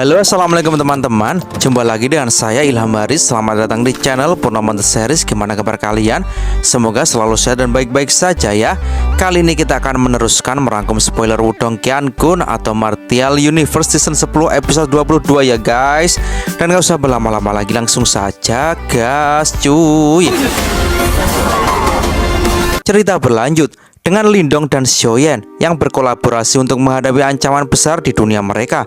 Halo, assalamualaikum teman-teman. Jumpa lagi dengan saya Ilham Haris. Selamat datang di channel Purnama The Series. Gimana kabar kalian? Semoga selalu sehat dan baik-baik saja ya. Kali ini kita akan meneruskan merangkum spoiler Wudong Qiangun atau Martial Universe Season 10 episode 22 ya guys. Dan gak usah berlama-lama lagi, langsung saja gas cuy. Cerita berlanjut dengan Lindong dan Xiaoyan yang berkolaborasi untuk menghadapi ancaman besar di dunia mereka.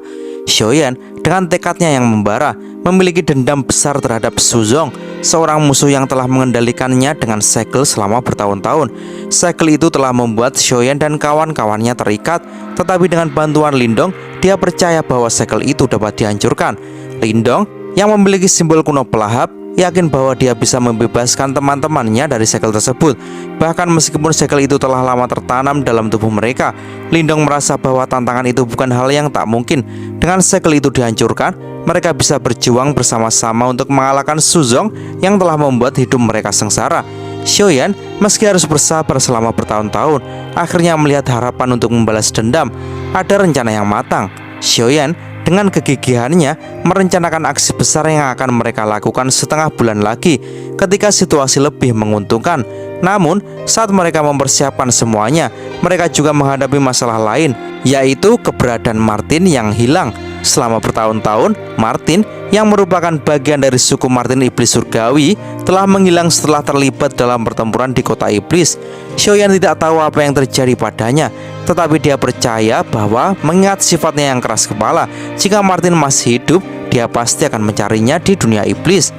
Xiaoyan dengan tekadnya yang membara memiliki dendam besar terhadap Suzong, seorang musuh yang telah mengendalikannya dengan segel selama bertahun-tahun. Segel itu telah membuat Xiaoyan dan kawan-kawannya terikat, tetapi dengan bantuan Lindong, dia percaya bahwa segel itu dapat dihancurkan. Lindong yang memiliki simbol kuno pelahap yakin bahwa dia bisa membebaskan teman-temannya dari segel tersebut. Bahkan meskipun segel itu telah lama tertanam dalam tubuh mereka, Lindong merasa bahwa tantangan itu bukan hal yang tak mungkin. Dengan segel itu dihancurkan, mereka bisa berjuang bersama-sama untuk mengalahkan Suzong yang telah membuat hidup mereka sengsara. Xiaoyan meski harus bersabar selama bertahun-tahun, akhirnya melihat harapan untuk membalas dendam. Ada rencana yang matang. Xiaoyan dengan kegigihannya merencanakan aksi besar yang akan mereka lakukan setengah bulan lagi ketika situasi lebih menguntungkan. Namun saat mereka mempersiapkan semuanya, mereka juga menghadapi masalah lain, yaitu keberadaan Martin yang hilang. Selama bertahun-tahun, Martin yang merupakan bagian dari suku Martin Iblis Surgawi telah menghilang setelah terlibat dalam pertempuran di kota Iblis. Xiaoyan tidak tahu apa yang terjadi padanya, tetapi dia percaya bahwa mengingat sifatnya yang keras kepala, jika Martin masih hidup, dia pasti akan mencarinya di dunia iblis.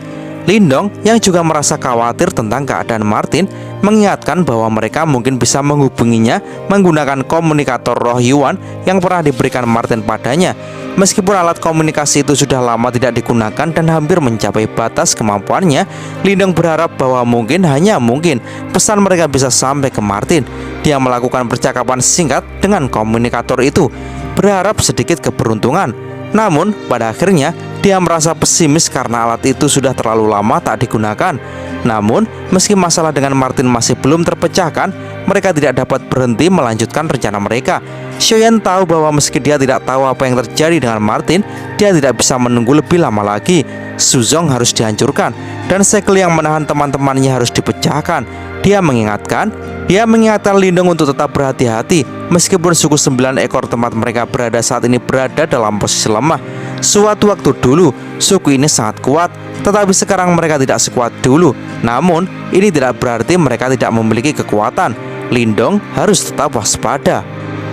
Lindong yang juga merasa khawatir tentang keadaan Martin mengingatkan bahwa mereka mungkin bisa menghubunginya menggunakan komunikator roh Yuan yang pernah diberikan Martin padanya. Meskipun alat komunikasi itu sudah lama tidak digunakan dan hampir mencapai batas kemampuannya, Lindong berharap bahwa hanya mungkin pesan mereka bisa sampai ke Martin. Dia melakukan percakapan singkat dengan komunikator itu, berharap sedikit keberuntungan. Namun pada akhirnya dia merasa pesimis karena alat itu sudah terlalu lama tak digunakan. Namun meski masalah dengan Martin masih belum terpecahkan, mereka tidak dapat berhenti melanjutkan rencana mereka. Xiaoyan tahu bahwa meski dia tidak tahu apa yang terjadi dengan Martin, dia tidak bisa menunggu lebih lama lagi. Suzong harus dihancurkan dan segel yang menahan teman-temannya harus dipecahkan. Dia mengingatkan Lindong untuk tetap berhati-hati meskipun suku 9 ekor tempat mereka berada saat ini berada dalam posisi lemah. Suatu waktu dulu suku ini sangat kuat, tetapi sekarang mereka tidak sekuat dulu. Namun ini tidak berarti mereka tidak memiliki kekuatan. Lindong harus tetap waspada.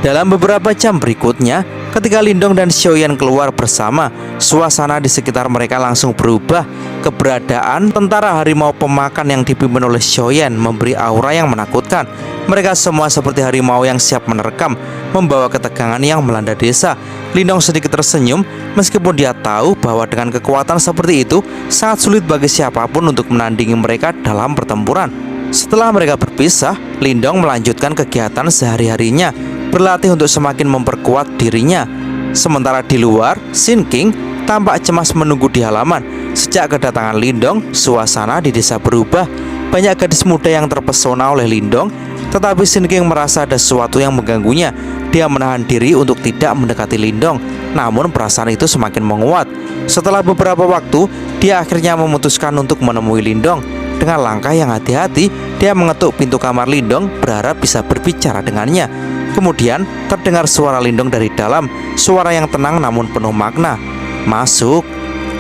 Dalam beberapa jam berikutnya, ketika Lindong dan Xiaoyan keluar bersama, suasana di sekitar mereka langsung berubah. Keberadaan tentara harimau pemakan yang dipimpin oleh Xiaoyan memberi aura yang menakutkan. Mereka semua seperti harimau yang siap menerkam, membawa ketegangan yang melanda desa. Lindong sedikit tersenyum meskipun dia tahu bahwa dengan kekuatan seperti itu sangat sulit bagi siapapun untuk menandingi mereka dalam pertempuran. Setelah mereka berpisah, Lindong melanjutkan kegiatan sehari-harinya, berlatih untuk semakin memperkuat dirinya. Sementara di luar, Xin King tampak cemas menunggu di halaman. Sejak kedatangan Lindong, suasana di desa berubah. Banyak gadis muda yang terpesona oleh Lindong, tetapi Xin King merasa ada sesuatu yang mengganggunya. Dia menahan diri untuk tidak mendekati Lindong, namun perasaan itu semakin menguat. Setelah beberapa waktu, dia akhirnya memutuskan untuk menemui Lindong. Dengan langkah yang hati-hati, dia mengetuk pintu kamar Lindong, berharap bisa berbicara dengannya. Kemudian terdengar suara Lindong dari dalam, suara yang tenang namun penuh makna. Masuk.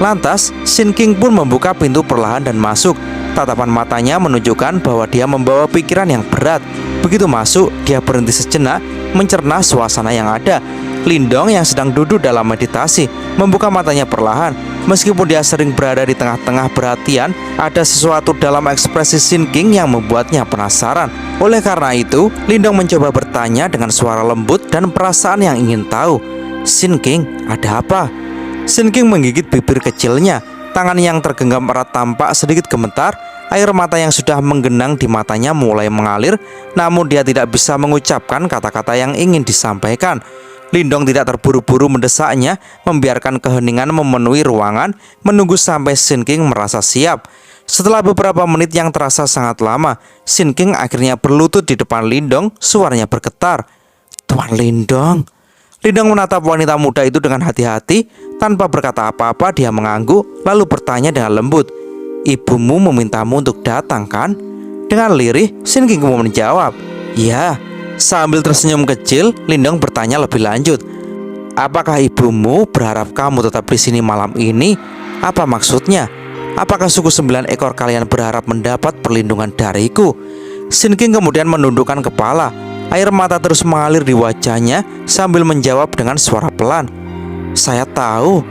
Lantas Xin King pun membuka pintu perlahan dan masuk. Tatapan matanya menunjukkan bahwa dia membawa pikiran yang berat. Begitu masuk, dia berhenti sejenak mencerna suasana yang ada. Lindong yang sedang duduk dalam meditasi membuka matanya perlahan. Meskipun dia sering berada di tengah-tengah perhatian, ada sesuatu dalam ekspresi Xin King yang membuatnya penasaran. Oleh karena itu, Lindong mencoba bertanya dengan suara lembut dan perasaan yang ingin tahu. Xin King, ada apa? Xin King menggigit bibir kecilnya. Tangan yang tergenggam erat tampak sedikit gemetar. Air mata yang sudah menggenang di matanya mulai mengalir, namun dia tidak bisa mengucapkan kata-kata yang ingin disampaikan. Lindong tidak terburu-buru mendesaknya, membiarkan keheningan memenuhi ruangan, menunggu sampai Xin King merasa siap. Setelah beberapa menit yang terasa sangat lama, Xin King akhirnya berlutut di depan Lindong, suaranya bergetar. Tuan Lindong. Lindong menatap wanita muda itu dengan hati-hati, Tanpa berkata apa-apa dia mengangguk lalu bertanya dengan lembut, "Ibumu memintamu untuk datang kan?" Dengan lirih Shin King kemudian menjawab, "Ya." Sambil tersenyum kecil, Lindong bertanya lebih lanjut, "Apakah ibumu berharap kamu tetap di sini malam ini? Apa maksudnya? Apakah suku 9 ekor kalian berharap mendapat perlindungan dariku?" Shin King kemudian menundukkan kepala. Air mata terus mengalir di wajahnya sambil menjawab dengan suara pelan, "Saya tahu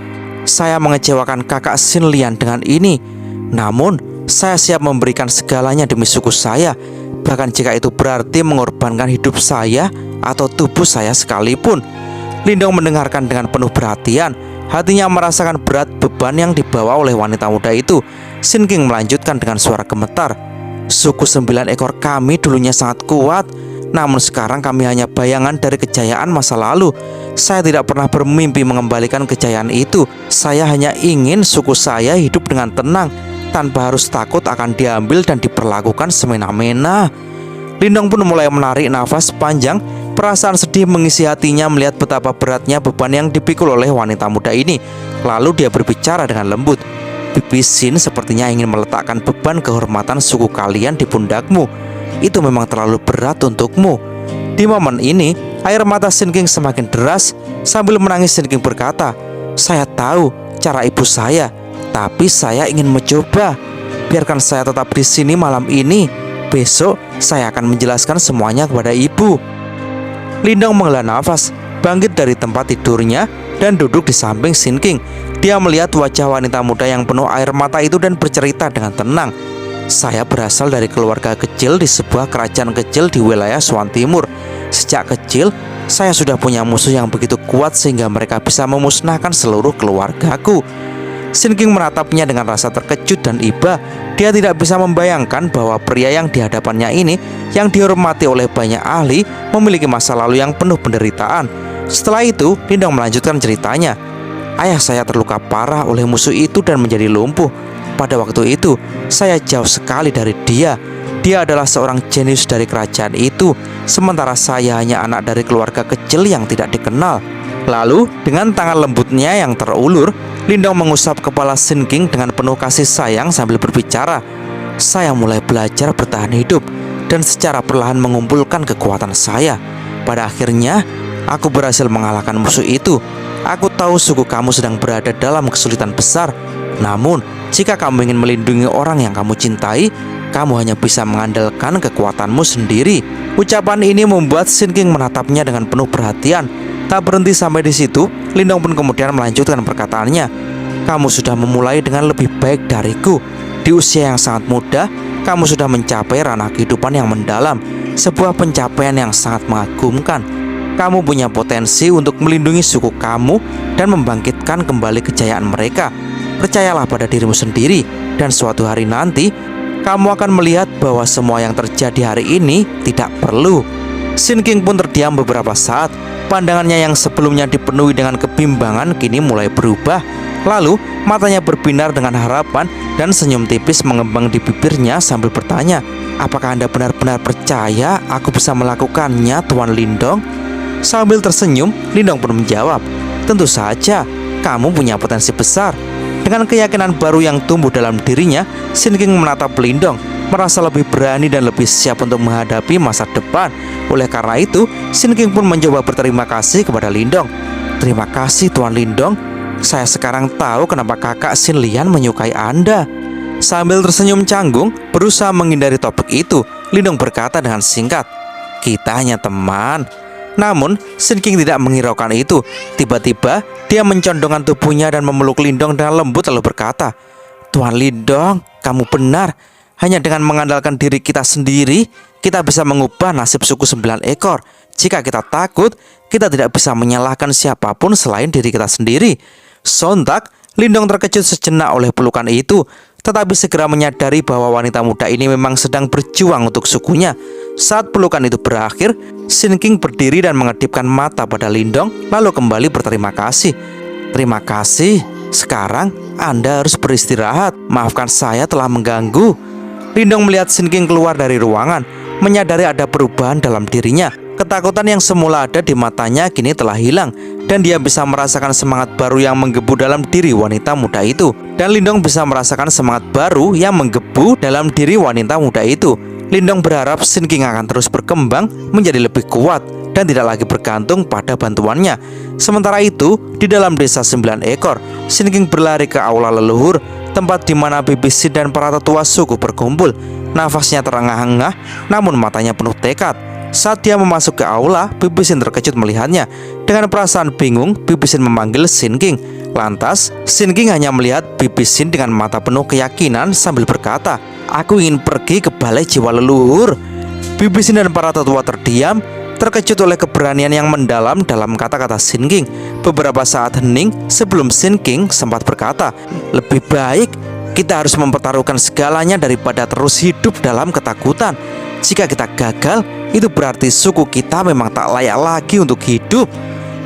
saya mengecewakan kakak Shin Lian dengan ini. Namun saya siap memberikan segalanya demi suku saya, bahkan jika itu berarti mengorbankan hidup saya atau tubuh saya sekalipun." Lindong mendengarkan dengan penuh perhatian. Hatinya merasakan berat beban yang dibawa oleh wanita muda itu. Shin King melanjutkan dengan suara gemetar, "Suku 9 ekor kami dulunya sangat kuat, namun sekarang kami hanya bayangan dari kejayaan masa lalu. Saya tidak pernah bermimpi mengembalikan kejayaan itu. Saya hanya ingin suku saya hidup dengan tenang, tanpa harus takut akan diambil dan diperlakukan semena-mena." Lindong pun mulai menarik nafas panjang. Perasaan sedih mengisi hatinya melihat betapa beratnya beban yang dipikul oleh wanita muda ini. Lalu dia berbicara dengan lembut, "Bibi Shin sepertinya ingin meletakkan beban kehormatan suku kalian di pundakmu. Itu memang terlalu berat untukmu." Di momen ini, air mata Shin King semakin deras. Sambil menangis Shin King berkata, "Saya tahu cara ibu saya, tapi saya ingin mencoba. Biarkan saya tetap di sini malam ini. Besok saya akan menjelaskan semuanya kepada ibu." Lindong menghela nafas, bangkit dari tempat tidurnya dan duduk di samping Shin King. Dia melihat wajah wanita muda yang penuh air mata itu dan bercerita dengan tenang, "Saya berasal dari keluarga kecil di sebuah kerajaan kecil di wilayah Swan Timur. Sejak kecil, saya sudah punya musuh yang begitu kuat sehingga mereka bisa memusnahkan seluruh keluargaku." Shin King menatapnya dengan rasa terkejut dan iba. Dia tidak bisa membayangkan bahwa pria yang di hadapannya ini, yang dihormati oleh banyak ahli, memiliki masa lalu yang penuh penderitaan. Setelah itu, Lindong melanjutkan ceritanya. "Ayah saya terluka parah oleh musuh itu dan menjadi lumpuh. Pada waktu itu, saya jauh sekali dari dia. Dia adalah seorang jenius dari kerajaan itu, sementara saya hanya anak dari keluarga kecil yang tidak dikenal." Lalu, dengan tangan lembutnya yang terulur, Lindong mengusap kepala Shin King dengan penuh kasih sayang sambil berbicara, "Saya mulai belajar bertahan hidup dan secara perlahan mengumpulkan kekuatan saya. Pada akhirnya, aku berhasil mengalahkan musuh itu. Aku tahu suku kamu sedang berada dalam kesulitan besar. Namun, jika kamu ingin melindungi orang yang kamu cintai, kamu hanya bisa mengandalkan kekuatanmu sendiri." Ucapan ini membuat Shin King menatapnya dengan penuh perhatian. Tak berhenti sampai di situ, Lindong pun kemudian melanjutkan perkataannya, "Kamu sudah memulai dengan lebih baik dariku. Di usia yang sangat muda, kamu sudah mencapai ranah kehidupan yang mendalam, sebuah pencapaian yang sangat mengagumkan. Kamu punya potensi untuk melindungi suku kamu dan membangkitkan kembali kejayaan mereka. Percayalah pada dirimu sendiri, dan suatu hari nanti, kamu akan melihat bahwa semua yang terjadi hari ini tidak perlu." Shin King pun terdiam beberapa saat. Pandangannya yang sebelumnya dipenuhi dengan kebimbangan kini mulai berubah. Lalu matanya berbinar dengan harapan dan senyum tipis mengembang di bibirnya sambil bertanya, "Apakah Anda benar-benar percaya aku bisa melakukannya, Tuan Lindong?" Sambil tersenyum, Lindong pun menjawab, "Tentu saja, kamu punya potensi besar." Dengan keyakinan baru yang tumbuh dalam dirinya, Shin King menatap Lindong, merasa lebih berani dan lebih siap untuk menghadapi masa depan. Oleh karena itu, Shin King pun mencoba berterima kasih kepada Lindong. "Terima kasih Tuan Lindong. Saya sekarang tahu kenapa kakak Shin Lian menyukai Anda." Sambil tersenyum canggung, berusaha menghindari topik itu, Lindong berkata dengan singkat, "Kita hanya teman." Namun, Shin King tidak menghiraukan itu. Tiba-tiba, dia mencondongkan tubuhnya dan memeluk Lindong dengan lembut lalu berkata, "Tuan Lindong, kamu benar. Hanya dengan mengandalkan diri kita sendiri, kita bisa mengubah nasib suku 9 ekor. Jika kita takut, kita tidak bisa menyalahkan siapapun selain diri kita sendiri." Sontak, Lindong terkejut sejenak oleh pelukan itu, tetapi segera menyadari bahwa wanita muda ini memang sedang berjuang untuk sukunya. Saat pelukan itu berakhir, Shin King berdiri dan mengedipkan mata pada Lindong, lalu kembali berterima kasih. "Terima kasih. Sekarang Anda harus beristirahat. Maafkan saya telah mengganggu." Lindong melihat Shin King keluar dari ruangan, menyadari ada perubahan dalam dirinya. Ketakutan yang semula ada di matanya kini telah hilang, dan dia bisa merasakan semangat baru yang menggebu dalam diri wanita muda itu. Dan Lindong bisa merasakan semangat baru yang menggebu dalam diri wanita muda itu. Lindong berharap Shin King akan terus berkembang menjadi lebih kuat dan tidak lagi bergantung pada bantuannya. Sementara itu, di dalam desa 9 ekor, Shin King berlari ke aula leluhur, tempat di mana Bibi Shin dan para tetua suku berkumpul. Nafasnya terengah-engah, namun matanya penuh tekad. Saat dia memasuk ke aula, Bibi Shin terkejut melihatnya. Dengan perasaan bingung, Bibi Shin memanggil Shin King. Lantas, Shin King hanya melihat Bibi Shin dengan mata penuh keyakinan sambil berkata, "Aku ingin pergi ke balai jiwa leluhur." Bibi Shin dan para tetua terdiam, terkejut oleh keberanian yang mendalam dalam kata-kata Shin King. Beberapa saat hening sebelum Shin King sempat berkata, "Lebih baik kita harus mempertaruhkan segalanya daripada terus hidup dalam ketakutan. Jika kita gagal, itu berarti suku kita memang tak layak lagi untuk hidup."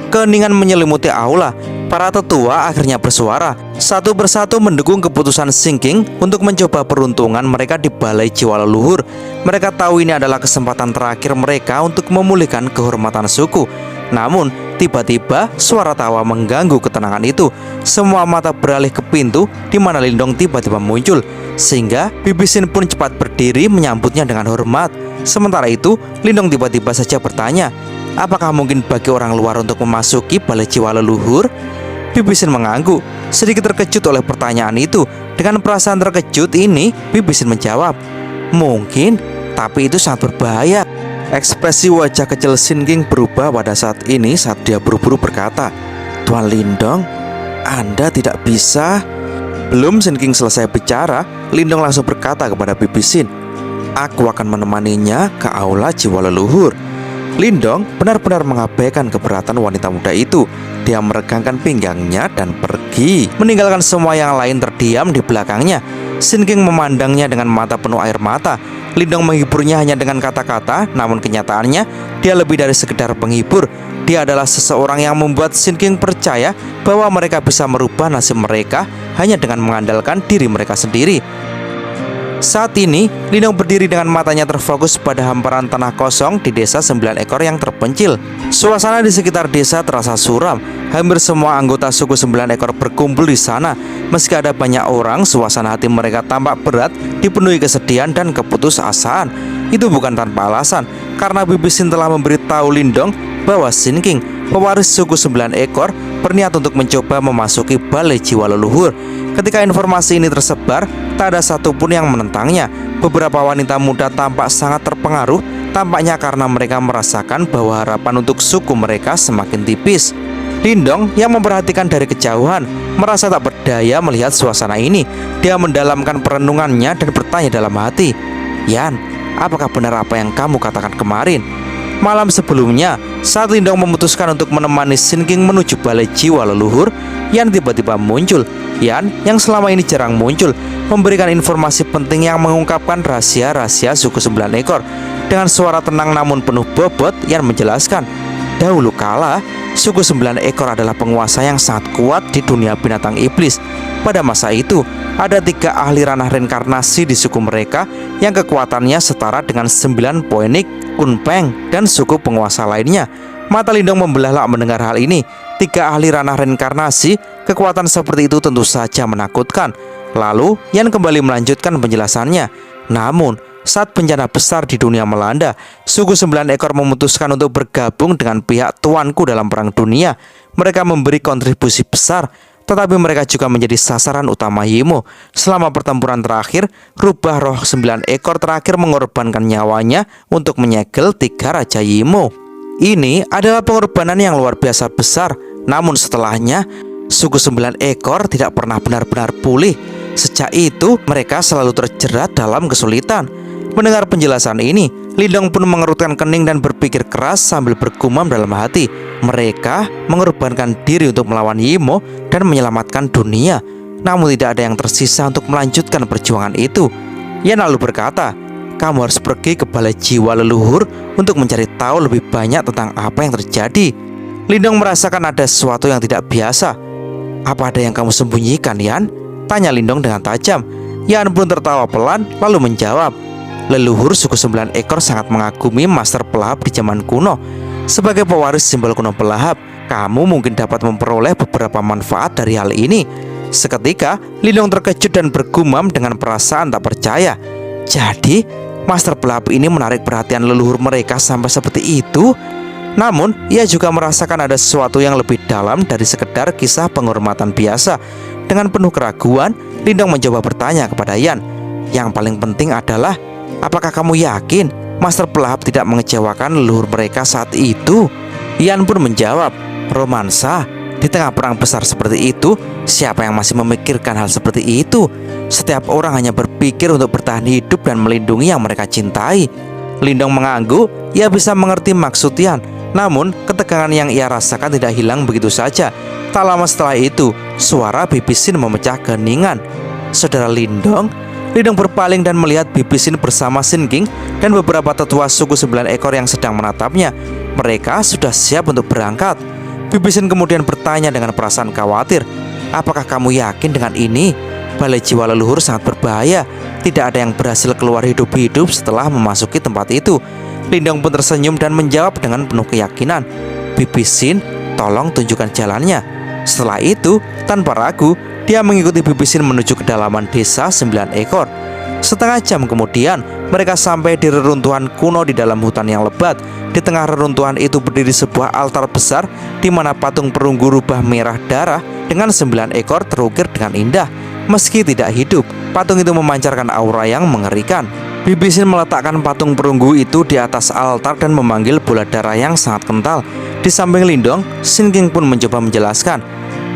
Keheningan menyelimuti aula. Para tetua akhirnya bersuara, satu persatu mendukung keputusan Shin King untuk mencoba peruntungan mereka di balai jiwa leluhur. Mereka tahu ini adalah kesempatan terakhir mereka untuk memulihkan kehormatan suku. Namun, tiba-tiba suara tawa mengganggu ketenangan itu. Semua mata beralih ke pintu di mana Lindong tiba-tiba muncul, sehingga Bibi Shin pun cepat berdiri menyambutnya dengan hormat. Sementara itu, Lindong tiba-tiba saja bertanya, "Apakah mungkin bagi orang luar untuk memasuki balai jiwa leluhur?" Bibi Shin mengangguk, sedikit terkejut oleh pertanyaan itu. Dengan perasaan terkejut ini, Bibi Shin menjawab, "Mungkin, tapi itu sangat berbahaya." Ekspresi wajah kecil Shin King berubah pada saat ini saat dia buru-buru berkata, "Tuan Lindong, Anda tidak bisa." Belum Shin King selesai bicara, Lindong langsung berkata kepada Bibi Shin, "Aku akan menemaninya ke aula jiwa leluhur." Lindong benar-benar mengabaikan keberatan wanita muda itu. Dia meregangkan pinggangnya dan pergi, meninggalkan semua yang lain terdiam di belakangnya. Shin King memandangnya dengan mata penuh air mata. Lindong menghiburnya hanya dengan kata-kata, namun kenyataannya dia lebih dari sekedar penghibur. Dia adalah seseorang yang membuat Shin King percaya bahwa mereka bisa merubah nasib mereka hanya dengan mengandalkan diri mereka sendiri. Saat ini, Lindong berdiri dengan matanya terfokus pada hamparan tanah kosong di desa 9 ekor yang terpencil. Suasana di sekitar desa terasa suram. Hampir semua anggota suku 9 ekor berkumpul di sana. Meski ada banyak orang, suasana hati mereka tampak berat, dipenuhi kesedihan dan keputusasaan. Itu bukan tanpa alasan, karena Bibi Shin telah memberitahu Lindong bahwa Shin King, pewaris suku 9 ekor, berniat untuk mencoba memasuki balai jiwa leluhur. Ketika informasi ini tersebar, tak ada satupun yang menentangnya. Beberapa wanita muda tampak sangat terpengaruh, tampaknya karena mereka merasakan bahwa harapan untuk suku mereka semakin tipis. Lindong yang memperhatikan dari kejauhan merasa tak berdaya melihat suasana ini. Dia mendalamkan perenungannya dan bertanya dalam hati, "Yan, apakah benar apa yang kamu katakan kemarin?" Malam sebelumnya, saat Lindong memutuskan untuk menemani Shin King menuju balai jiwa leluhur, Yan tiba-tiba muncul. Yan yang selama ini jarang muncul, memberikan informasi penting yang mengungkapkan rahasia-rahasia suku 9 ekor. Dengan suara tenang namun penuh bobot, Yan menjelaskan, dahulu kala, suku 9 ekor adalah penguasa yang sangat kuat di dunia binatang iblis. Pada masa itu, ada 3 ahli ranah reinkarnasi di suku mereka yang kekuatannya setara dengan 9 Phoenix, Kunpeng, dan suku penguasa lainnya. Mata Lindong membelahlah mendengar hal ini. 3 ahli ranah reinkarnasi, kekuatan seperti itu tentu saja menakutkan. Lalu, Yan kembali melanjutkan penjelasannya. Namun, saat bencana besar di dunia melanda, suku 9 ekor memutuskan untuk bergabung dengan pihak tuanku dalam perang dunia. Mereka memberi kontribusi besar, tetapi mereka juga menjadi sasaran utama Yimo. Selama pertempuran terakhir, rubah roh 9 ekor terakhir mengorbankan nyawanya untuk menyegel 3 raja Yimo. Ini adalah pengorbanan yang luar biasa besar. Namun setelahnya, suku 9 ekor tidak pernah benar-benar pulih. Sejak itu, mereka selalu terjerat dalam kesulitan. Mendengar penjelasan ini, Lindong pun mengerutkan kening dan berpikir keras sambil bergumam dalam hati. Mereka mengorbankan diri untuk melawan Yimo dan menyelamatkan dunia. Namun tidak ada yang tersisa untuk melanjutkan perjuangan itu. Yan lalu berkata, "Kamu harus pergi ke balai jiwa leluhur untuk mencari tahu lebih banyak tentang apa yang terjadi." Lindong merasakan ada sesuatu yang tidak biasa. "Apa ada yang kamu sembunyikan, Yan?" tanya Lindong dengan tajam. Yan pun tertawa pelan lalu menjawab, "Leluhur suku 9 ekor sangat mengagumi master pelahap di zaman kuno. Sebagai pewaris simbol kuno pelahap, Kamu mungkin dapat memperoleh beberapa manfaat dari hal ini. Seketika, Lindong terkejut dan bergumam dengan perasaan tak percaya. Jadi, Master Pelahap ini menarik perhatian leluhur mereka sampai seperti itu. Namun, ia juga merasakan ada sesuatu yang lebih dalam dari sekedar kisah penghormatan biasa. Dengan penuh keraguan, Lindong mencoba bertanya kepada Yan. Yang paling penting adalah, apakah kamu yakin Master Pelahap tidak mengecewakan leluhur mereka saat itu? Yan pun menjawab, romansa? Di tengah perang besar seperti itu, siapa yang masih memikirkan hal seperti itu? Setiap orang hanya berpikir untuk bertahan hidup dan melindungi yang mereka cintai. Lindong mengangguk, ia bisa mengerti maksud Yan. Namun, ketegangan yang ia rasakan tidak hilang begitu saja. Tak lama setelah itu, suara Bibi Sin memecah keheningan. Saudara Lindong berpaling dan melihat Bibi Sin bersama Sin King dan beberapa tetua suku 9 ekor yang sedang menatapnya. Mereka sudah siap untuk berangkat. Bibi Sin kemudian bertanya dengan perasaan khawatir, apakah kamu yakin dengan ini? Balai jiwa leluhur sangat berbahaya. Tidak ada yang berhasil keluar hidup-hidup setelah memasuki tempat itu. Lindong pun tersenyum dan menjawab dengan penuh keyakinan, Bibi Sin, tolong tunjukkan jalannya. Setelah itu, tanpa ragu, dia mengikuti Bibi Sin menuju kedalaman desa 9 ekor. Setengah jam kemudian, mereka sampai di reruntuhan kuno di dalam hutan yang lebat. Di tengah reruntuhan itu berdiri sebuah altar besar di mana patung perunggu rubah merah darah dengan 9 ekor terukir dengan indah. Meski tidak hidup, patung itu memancarkan aura yang mengerikan. Bibi Sin meletakkan patung perunggu itu di atas altar dan memanggil bola darah yang sangat kental. Di samping Lindong, Sin King pun mencoba menjelaskan,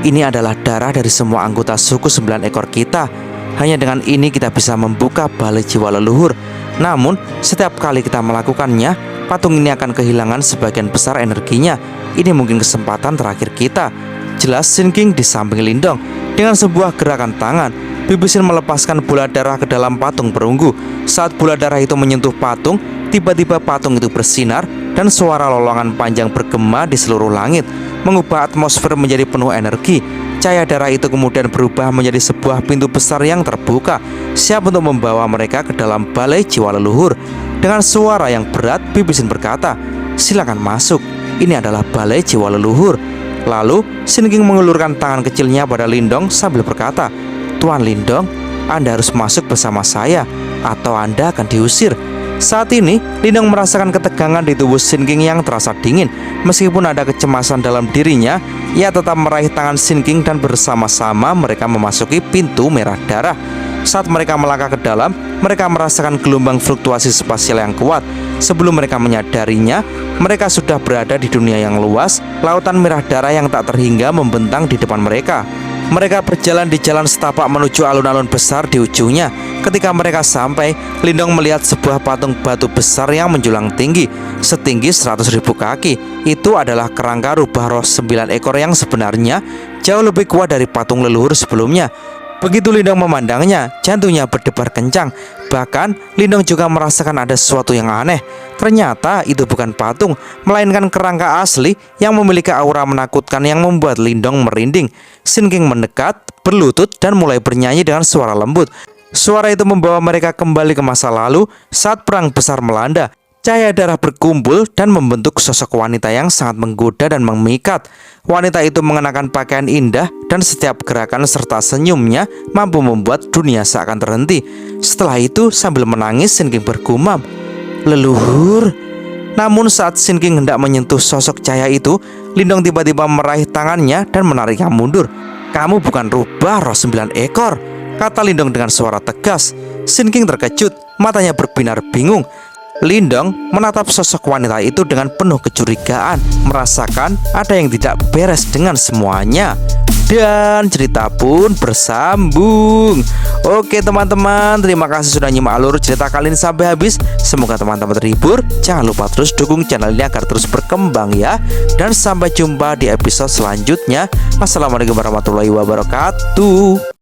ini adalah darah dari semua anggota suku 9 ekor kita. Hanya dengan ini kita bisa membuka balai jiwa leluhur. Namun, setiap kali kita melakukannya, patung ini akan kehilangan sebagian besar energinya. Ini mungkin kesempatan terakhir kita, jelas Sin King di samping Lindong. Dengan sebuah gerakan tangan, Bibi Sin melepaskan bola darah ke dalam patung perunggu. Saat bola darah itu menyentuh patung, tiba-tiba patung itu bersinar dan suara lolongan panjang bergema di seluruh langit, mengubah atmosfer menjadi penuh energi. Cahaya darah itu kemudian berubah menjadi sebuah pintu besar yang terbuka, siap untuk membawa mereka ke dalam balai jiwa leluhur. Dengan suara yang berat, Bibi Sin berkata, silakan masuk, ini adalah balai jiwa leluhur. Lalu, Sin King mengulurkan tangan kecilnya pada Lindong sambil berkata, Tuan Lindong, Anda harus masuk bersama saya, atau Anda akan diusir. Saat ini, Lindong merasakan ketegangan di tubuh Sin King yang terasa dingin. Meskipun ada kecemasan dalam dirinya, ia tetap meraih tangan Sin King dan bersama-sama mereka memasuki pintu merah darah. Saat mereka melangkah ke dalam, mereka merasakan gelombang fluktuasi spasial yang kuat. Sebelum mereka menyadarinya, mereka sudah berada di dunia yang luas. Lautan merah darah yang tak terhingga membentang di depan mereka. Mereka berjalan di jalan setapak menuju alun-alun besar di ujungnya. Ketika mereka sampai, Lindong melihat sebuah patung batu besar yang menjulang tinggi, setinggi 100.000 kaki. Itu adalah kerangka rubah roh 9 ekor yang sebenarnya jauh lebih kuat dari patung leluhur sebelumnya. Begitu Lindong memandangnya, jantungnya berdebar kencang. Bahkan, Lindong juga merasakan ada sesuatu yang aneh. Ternyata itu bukan patung, melainkan kerangka asli yang memiliki aura menakutkan yang membuat Lindong merinding. Sin King mendekat, berlutut, dan mulai bernyanyi dengan suara lembut. Suara itu membawa mereka kembali ke masa lalu saat perang besar melanda. Cahaya darah berkumpul dan membentuk sosok wanita yang sangat menggoda dan memikat. Wanita itu mengenakan pakaian indah dan setiap gerakan serta senyumnya mampu membuat dunia seakan terhenti. Setelah itu sambil menangis Sin King bergumam, leluhur. Namun saat Sin King hendak menyentuh sosok cahaya itu, Lindong tiba-tiba meraih tangannya dan menariknya mundur. Kamu bukan rubah roh 9 ekor, kata Lindong dengan suara tegas. Sin King terkejut, matanya berbinar bingung. Lindong menatap sosok wanita itu dengan penuh kecurigaan, merasakan ada yang tidak beres dengan semuanya. Dan cerita pun bersambung. Oke teman-teman, terima kasih sudah nyimak alur cerita kali ini sampai habis. Semoga teman-teman terhibur. Jangan lupa terus dukung channel ini agar terus berkembang ya. Dan sampai jumpa di episode selanjutnya. Wassalamualaikum warahmatullahi wabarakatuh.